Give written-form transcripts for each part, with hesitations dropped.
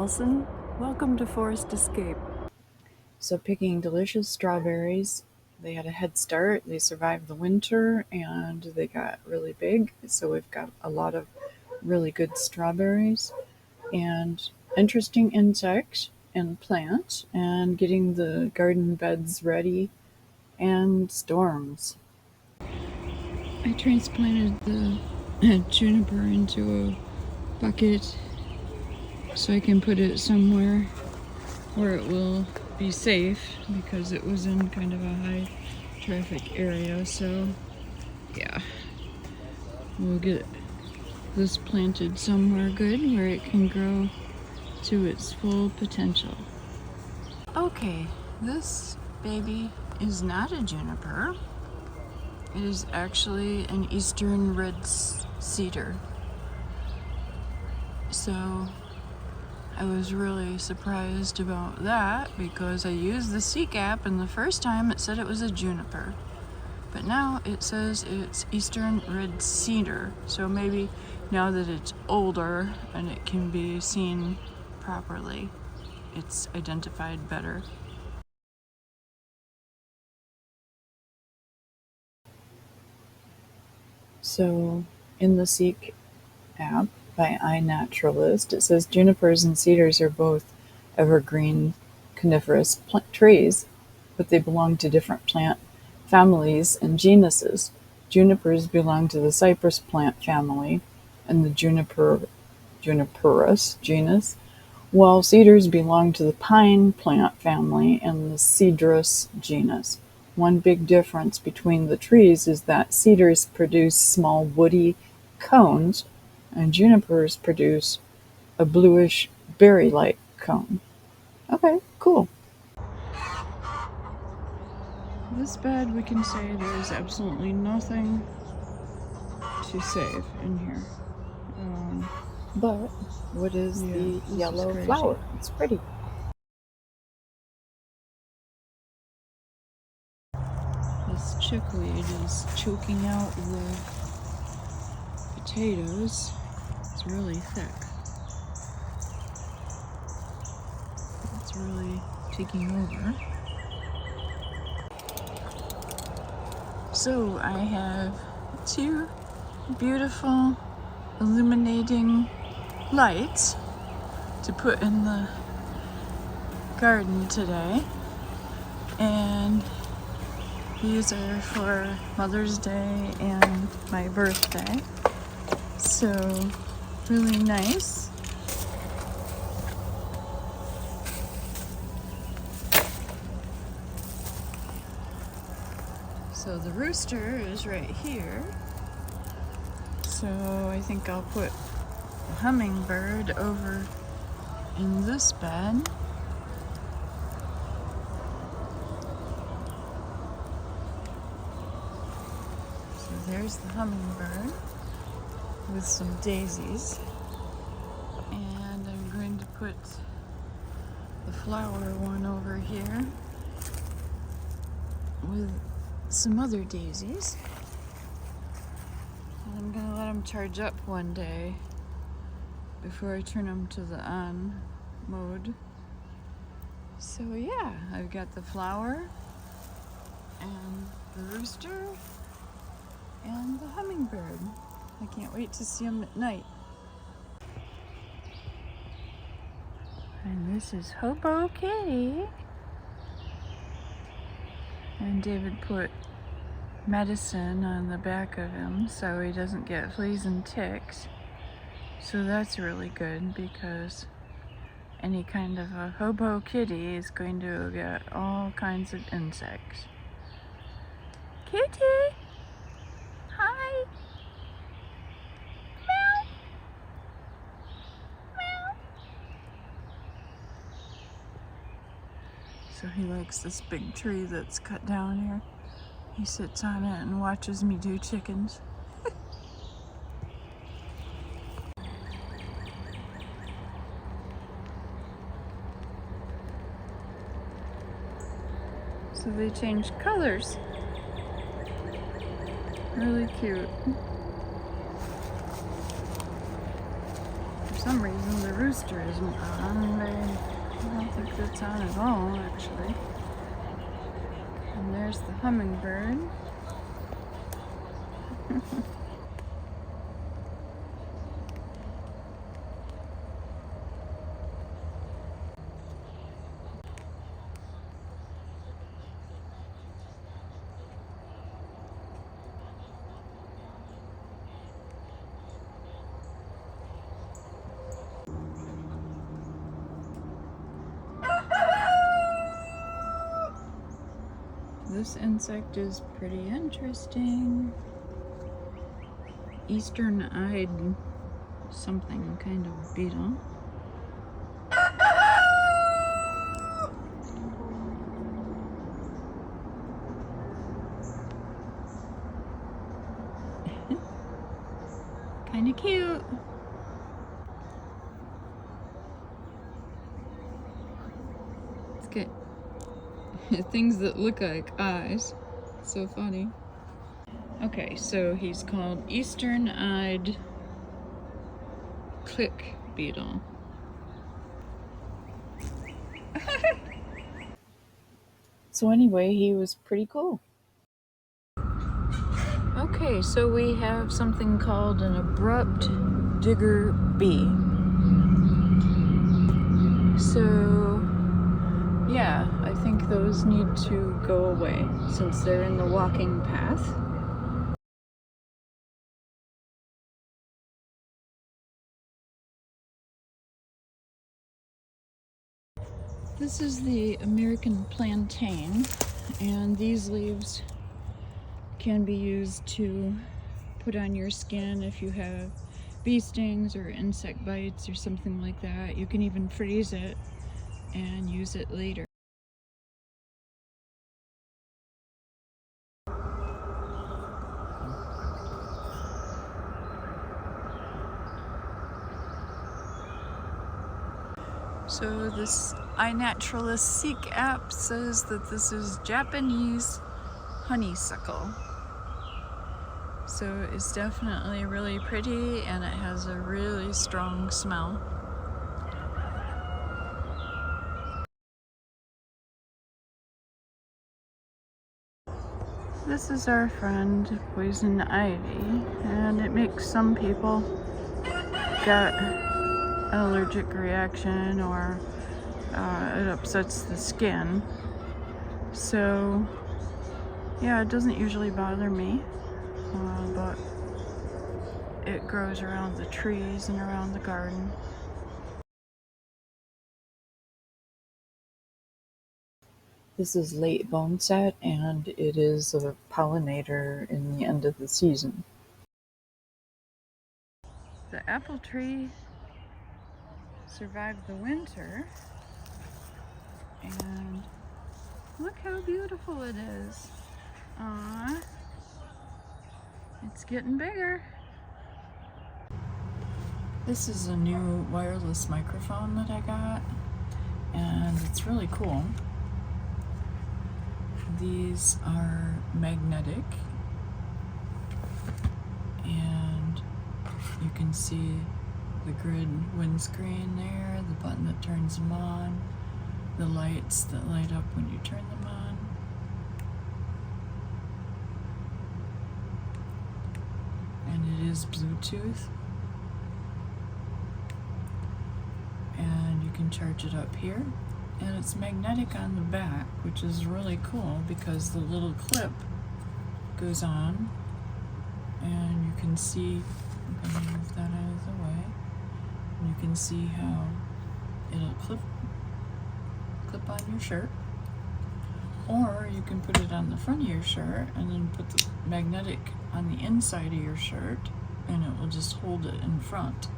Nelson. Welcome to Forest Escape. So picking delicious strawberries. They had a head start. They survived the winter and they got really big. So we've got a lot of really good strawberries and interesting insects and plants and getting the garden beds ready and storms. I transplanted the juniper into a bucket so I can put it somewhere where it will be safe because it was in kind of a high traffic area. So yeah, we'll get this planted somewhere good where it can grow to its full potential. Okay, this baby is not a juniper. It is actually an eastern red cedar. So I was really surprised about that because I used the Seek app and the first time it said it was a juniper. But now it says it's eastern red cedar. So maybe now that it's older and it can be seen properly, it's identified better. So in the Seek app by iNaturalist, it says junipers and cedars are both evergreen coniferous trees, but they belong to different plant families and genuses. Junipers belong to the cypress plant family and the Juniperus genus, while cedars belong to the pine plant family and the Cedrus genus. One big difference between the trees is that cedars produce small woody cones and junipers produce a bluish berry-like cone. Okay, cool. This bed, we can say there's absolutely nothing to save in here. But what is the yellow flower? It's pretty. This chickweed is choking out the potatoes. It's really thick. It's really taking over. So I have two beautiful illuminating lights to put in the garden today, and these are for Mother's Day and my birthday, so really nice. So the rooster is right here, so I think I'll put a hummingbird over in this bed. So there's the hummingbird with some daisies, and I'm going to put the flower one over here with some other daisies. And I'm gonna let them charge up one day before I turn them to the on mode. So yeah, I've got the flower and the rooster and the hummingbird. I can't wait to see them at night. And this is Hobo Kitty. And David put medicine on the back of him so he doesn't get fleas and ticks. So that's really good because any kind of a hobo kitty is going to get all kinds of insects. Kitty! Hi! Meow! Meow! So he likes this big tree that's cut down here. He sits on it and watches me do chickens. So they change colors. Really cute. There's some reason the rooster isn't on. I don't think that's on at all, actually. And there's the hummingbird. This insect is pretty interesting. Eastern-eyed something kind of beetle. Kind of cute. Let's get things that look like eyes. So funny. Okay, so he's called Eastern-eyed click beetle. So anyway, he was pretty cool. Okay, so we have something called an abrupt digger bee. So, yeah, I think those need to go away since they're in the walking path. This is the American plantain, and these leaves can be used to put on your skin if you have bee stings or insect bites or something like that. You can even freeze it and use it later. So this iNaturalist Seek app says that this is Japanese honeysuckle. So it's definitely really pretty and it has a really strong smell. This is our friend poison ivy, and it makes some people get an allergic reaction or it upsets the skin. So yeah, it doesn't usually bother me, but it grows around the trees and around the garden. This is late boneset, and it is a pollinator in the end of the season. The apple tree survived the winter, and look how beautiful it is. Aww, it's getting bigger. This is a new wireless microphone that I got, and it's really cool. These are magnetic, and you can see the grid windscreen there, the button that turns them on, the lights that light up when you turn them on. And it is Bluetooth. And you can charge it up here. And it's magnetic on the back, which is really cool because the little clip goes on, and you can see, I'm going to move that out of the way, and you can see how it'll clip on your shirt, or you can put it on the front of your shirt and then put the magnetic on the inside of your shirt, and it will just hold it in front.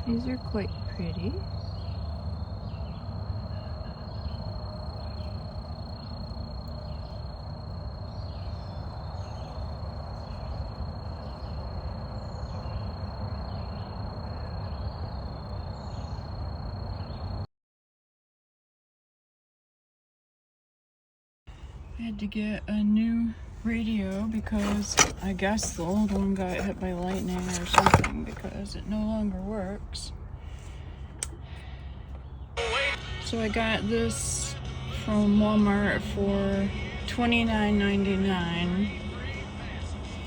These are quite pretty. I had to get a new radio because I guess the old one got hit by lightning or something because it no longer works. So I got this from Walmart for $29.99.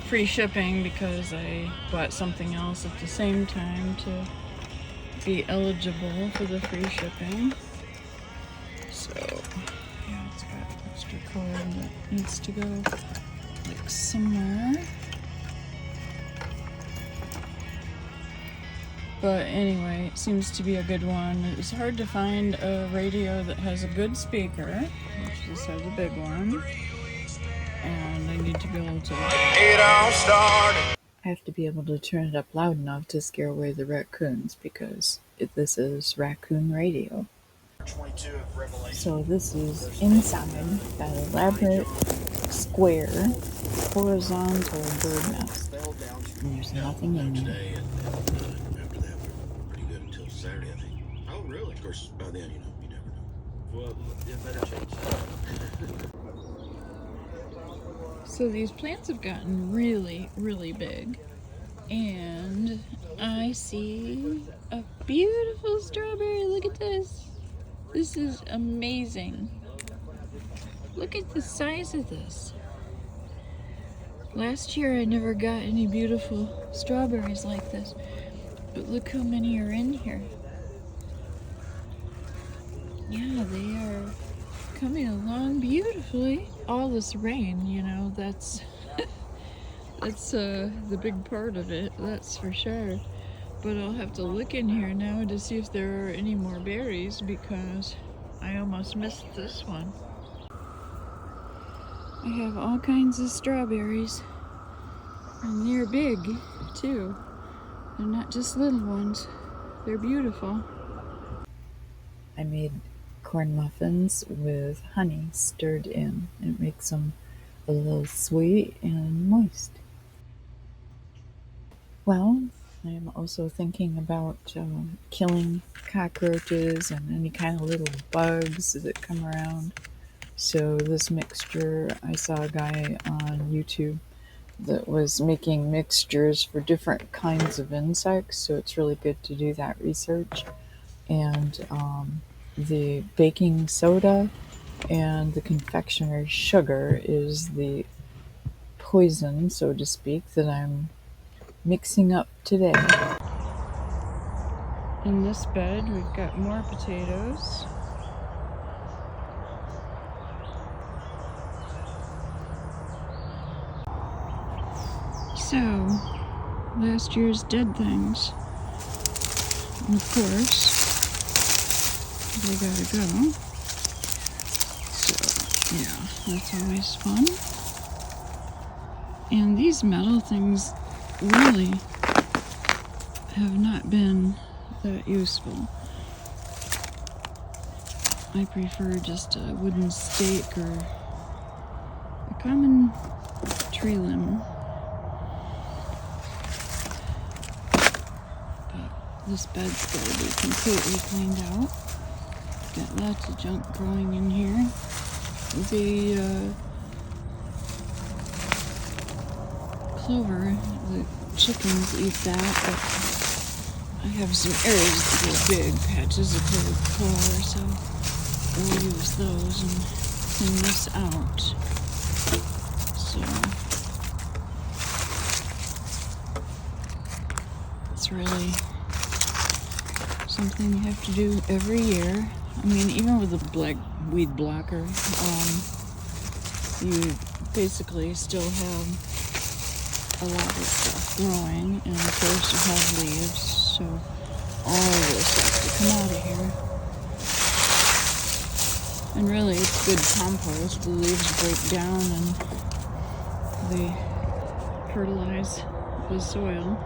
Free shipping because I bought something else at the same time to be eligible for the free shipping. So yeah, it's got extra cord that needs to go like somewhere. But anyway, it seems to be a good one. It's hard to find a radio that has a good speaker, which this has a big one. And I need to be able to... I have to be able to turn it up loud enough to scare away the raccoons because this is raccoon radio. So this is inside that elaborate square horizontal bird nest. And there's nothing in there. After that, we're pretty good until Saturday, I think. Oh, really? Of course, by then, you never know. Well, it better change. So these plants have gotten really, really big. And I see a beautiful strawberry. Look at this. This is amazing. Look at the size of this. Last year I never got any beautiful strawberries like this. But look how many are in here. Yeah, they are coming along beautifully. All this rain, you know, that's the big part of it, that's for sure. But I'll have to look in here now to see if there are any more berries because I almost missed this one. I have all kinds of strawberries, and they're big too. They're not just little ones, they're beautiful. I made corn muffins with honey stirred in. It makes them a little sweet and moist. Well, I am also thinking about killing cockroaches and any kind of little bugs that come around. So this mixture, I saw a guy on YouTube that was making mixtures for different kinds of insects, so it's really good to do that research. And the baking soda and the confectioner's sugar is the poison, so to speak, that I'm mixing up today. In this bed, we've got more potatoes. So, last year's dead things. And of course, they gotta go. So, yeah, that's always fun. And these metal things really have not been that useful. I prefer just a wooden stake or a common tree limb. But this bed's got to be completely cleaned out. Got lots of junk growing in here. The clover, the chickens eat that, but I have some areas that get big patches of clover, so we'll use those and clean this out. So it's really something you have to do every year. I mean, even with a black weed blocker, you basically still have a lot of stuff growing, and of course you have leaves, so all this has to come out of here. And really it's good compost. The leaves break down and they fertilize the soil.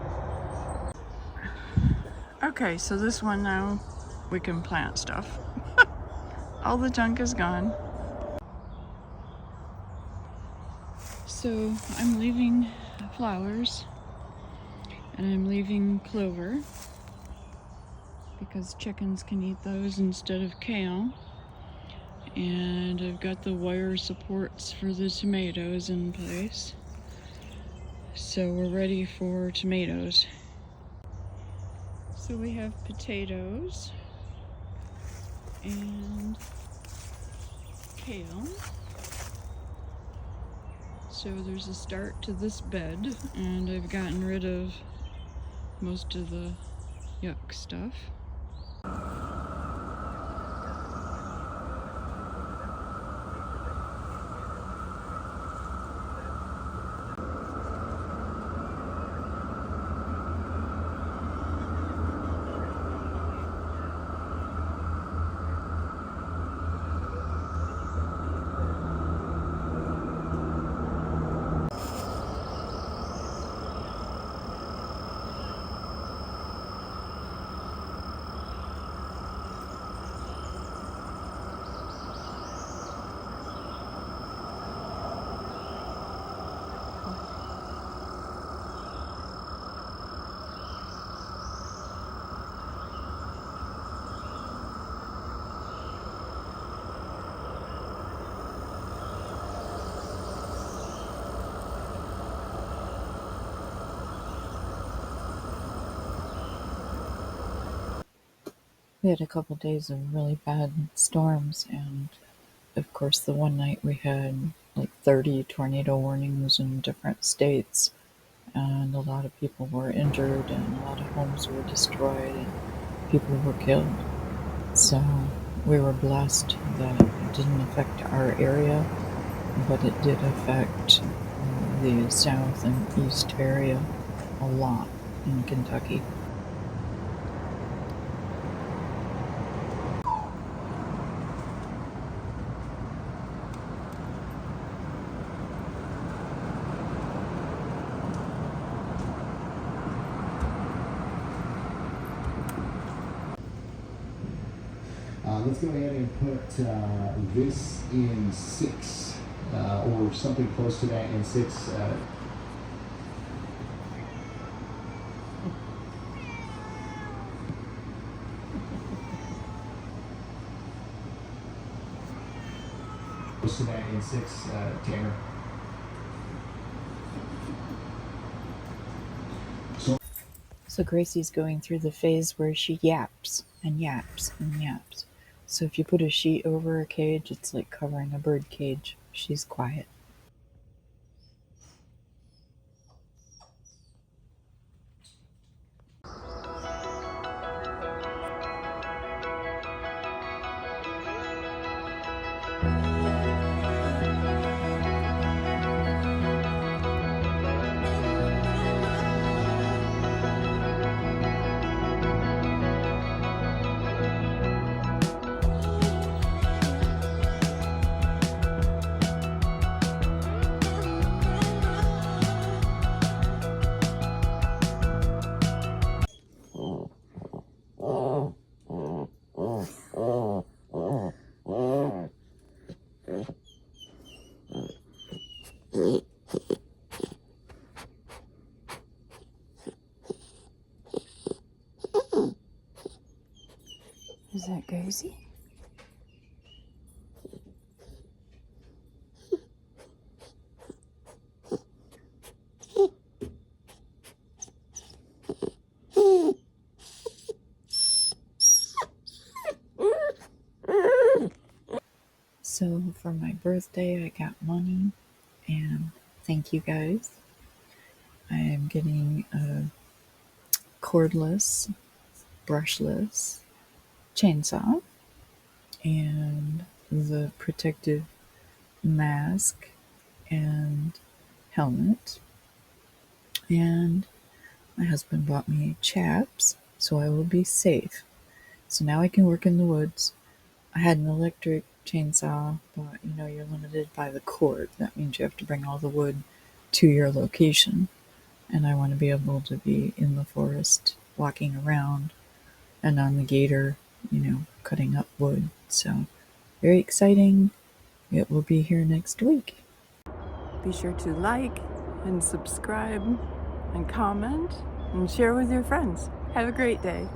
Okay, so this one now we can plant stuff. All the junk is gone. So I'm leaving flowers and I'm leaving clover because chickens can eat those instead of kale. And I've got the wire supports for the tomatoes in place. So we're ready for tomatoes. So we have potatoes and kale. So there's a start to this bed, and I've gotten rid of most of the yuck stuff. We had a couple days of really bad storms, and of course, the one night we had like 30 tornado warnings in different states, and a lot of people were injured, and a lot of homes were destroyed, and people were killed. So we were blessed that it didn't affect our area, but it did affect the south and east area a lot in Kentucky. Let's go ahead and put this in 6 or something close to that in 6. Close to that in 6, Tanner. So Gracie's going through the phase where she yaps and yaps and yaps. So if you put a sheet over her cage, it's like covering a bird cage. She's quiet. Is that Gracie? So for my birthday, I got money, and thank you guys. I am getting a cordless, brushless chainsaw and the protective mask and helmet. And my husband bought me chaps, so I will be safe. So now I can work in the woods. I had an electric chainsaw, but you're limited by the cord. That means you have to bring all the wood to your location. And I want to be able to be in the forest, walking around, and on the gator, cutting up wood. So very exciting. It will be here next week. Be sure to like and subscribe and comment and share with your friends. Have a great day.